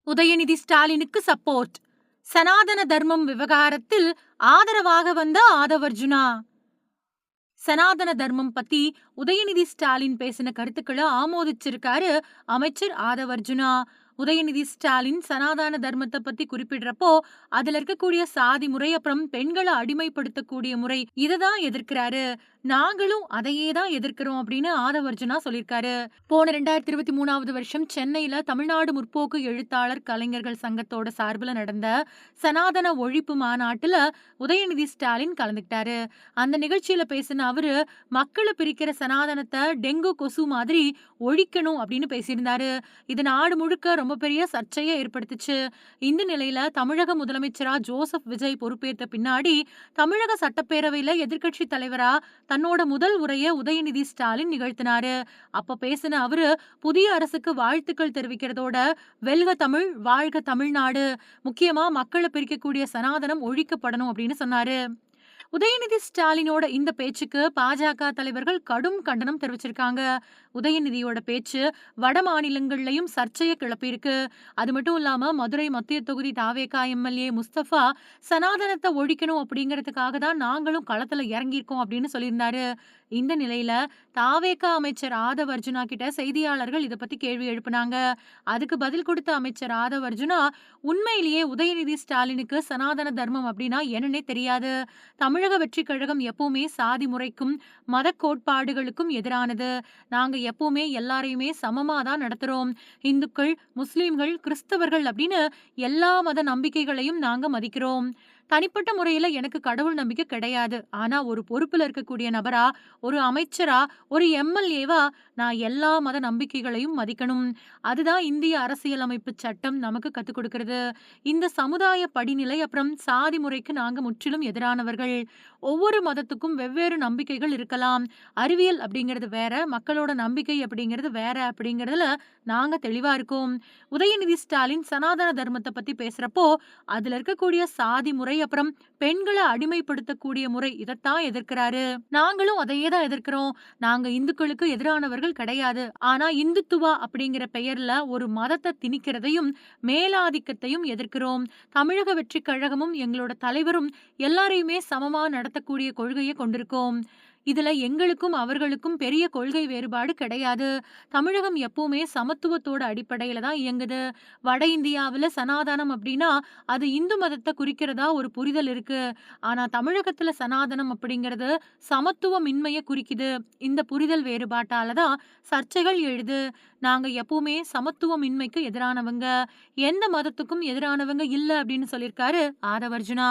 உதயநிதி ஸ்டாலினுக்கு சப்போர்ட். சனாதன தர்மம் விவகாரத்தில் ஆதரவாக வந்த ஆதவர்ஜுனா. சனாதன தர்மம் பத்தி உதயநிதி ஸ்டாலின் பேசின கருத்துக்களை ஆமோதிச்சிருக்காரு அமைச்சர் ஆதவர்ஜுனா. உதயநிதி ஸ்டாலின் சனாதன தர்மத்தை பத்தி குறிப்பிடுறப்போ அதுல இருக்கக்கூடிய சாதி முறை, அப்புறம் பெண்களை அடிமைப்படுத்தக்கூடிய முறை, இததான் எதிர்க்கிறாரு. நாங்களும் அதையே தான் எதிர்க்கிறோம் அப்படின்னு ஆதவர்ஜுனா சொல்லியிருக்காரு. போன 2023 வருஷம் சென்னையில தமிழ்நாடு முற்போக்கு எழுத்தாளர் கலைஞர்கள் சங்கத்தோட சார்பில் நடந்த சனாதன ஒழிப்பு மாநாட்டுல உதயநிதி ஸ்டாலின் கலந்துக்கிட்டாரு. அந்த நிகழ்ச்சியில பேசின அவரு மக்களை பிரிக்கிற சனாதனத்தை டெங்கு கொசு மாதிரி ஒழிக்கணும் அப்படின்னு பேசியிருந்தாரு. இது நாடு முழுக்க ரொம்ப பெரிய சர்ச்சையை ஏற்படுத்துச்சு. இந்த நிலையில தமிழக முதலமைச்சரா ஜோசப் விஜய் பொறுப்பேற்ற பின்னாடி தமிழக சட்டப்பேரவையில எதிர்க்கட்சி தலைவரா தன்னோட முதல் உரையை உதயநிதி ஸ்டாலின் நிகழ்த்தினாரு. அப்ப பேசின அவரு புதிய அரசுக்கு வாழ்த்துக்கள் தெரிவிக்கிறதோட வெல்க தமிழ், வாழ்க தமிழ்நாடு, முக்கியமா மக்களை பிரிக்கக்கூடிய சனாதனம் ஒழிக்கப்படணும் அப்படின்னு சொன்னாரு. உதயநிதி ஸ்டாலினோட இந்த பேச்சுக்கு பாஜக தலைவர்கள் கடும் கண்டனம் தெரிவிச்சிருக்காங்க. உதயநிதியோட பேச்சு வட மாநிலங்கள்லயும் சர்ச்சையை கிளப்பியிருக்கு. அது மட்டும் இல்லாம மதுரை மத்திய தொகுதி தாவேகா எம்எல்ஏ முஸ்தபா சனாதனத்தை ஒழிக்கணும் அப்படிங்கறதுக்காக தான் நாங்களும் களத்துல இறங்கியிருக்கோம் அப்படின்னு சொல்லியிருந்தாரு. இந்த நிலையில தாவேகா அமைச்சர் ஆதவர்ஜுனா கிட்ட செய்தியாளர்கள் இத பத்தி கேள்வி எழுப்பினாங்க. அதுக்கு பதில் கொடுத்த அமைச்சர் ஆதவர்ஜுனா, உண்மையிலேயே உதயநிதி ஸ்டாலினுக்கு சனாதன தர்மம் அப்படின்னா என்னன்னே தெரியாது. தமிழக வெற்றி கழகம் எப்பவுமே சாதி முறைக்கும் மத கோட்பாடுகளுக்கும் எதிரானது. நாங்க எப்பவுமே எல்லாரையுமே சமமா தான் நடத்துறோம். இந்துக்கள், முஸ்லிம்கள், கிறிஸ்தவர்கள் அப்படின்னு எல்லா மத நம்பிக்கைகளையும் நாங்க மதிக்கிறோம். தனிப்பட்ட முறையில எனக்கு கடவுள் நம்பிக்கை கிடையாது. ஆனா ஒரு பொறுப்புல இருக்கக்கூடிய நபரா, ஒரு அமைச்சரா, ஒரு எம்எல்ஏவா நான் எல்லா மத நம்பிக்கைகளையும் மதிக்கணும். அதுதான் இந்திய அரசியலமைப்பு சட்டம் நமக்கு கத்துக் கொடுக்கிறது. இந்த சமுதாய படிநிலை அப்புறம் சாதி முறைக்கு நாங்க முற்றிலும் எதிரானவர்கள். ஒவ்வொரு மதத்துக்கும் வெவ்வேறு நம்பிக்கைகள் இருக்கலாம். அறிவியல் அப்படிங்கிறது வேற, மக்களோட நம்பிக்கை அப்படிங்கிறது வேற அப்படிங்கிறதுல நாங்க தெளிவா இருக்கோம். உதயநிதி ஸ்டாலின் சனாதன தர்மத்தை பத்தி பேசுறப்போ அதுல இருக்கக்கூடிய சாதி முறை, அப்புறம் பெண்களை அடிமைப்படுத்தக்கூடிய முறை, இதைத்தான் எதிர்க்கிறாரு. நாங்களும் அதையே தான் எதிர்க்கிறோம். நாங்க இந்துக்களுக்கு எதிரானவர்கள் கிடையாது. ஆனா இந்துத்துவா அப்படிங்கிற பெயர்ல ஒரு மதத்தை திணிக்கிறதையும் மேலாதிக்கத்தையும் எதிர்க்கிறோம். தமிழக வெற்றி கழகமும் எங்களோட தலைவரும் எல்லாரையுமே சமமா நடத்தக்கூடிய கொள்கையை கொண்டிருக்கோம். இதுல எங்களுக்கும் அவர்களுக்கும் பெரிய கொள்கை வேறுபாடு கிடையாது. தமிழகம் எப்பவுமே சமத்துவத்தோட அடிப்படையில தான் இயங்குது. வட இந்தியாவுல சனாதனம் அப்படின்னா அது இந்து மதத்தை குறிக்கிறதா ஒரு புரிதல் இருக்கு. ஆனா தமிழகத்துல சனாதனம் அப்படிங்கிறது சமத்துவமின்மையை குறிக்குது. இந்த புரிதல் வேறுபாட்டால தான் சர்ச்சைகள் எழுது. நாங்க எப்பவுமே சமத்துவமின்மைக்கு எதிரானவங்க, எந்த மதத்துக்கும் எதிரானவங்க இல்ல அப்படின்னு சொல்லியிருக்காரு ஆதவர்ஜுனா.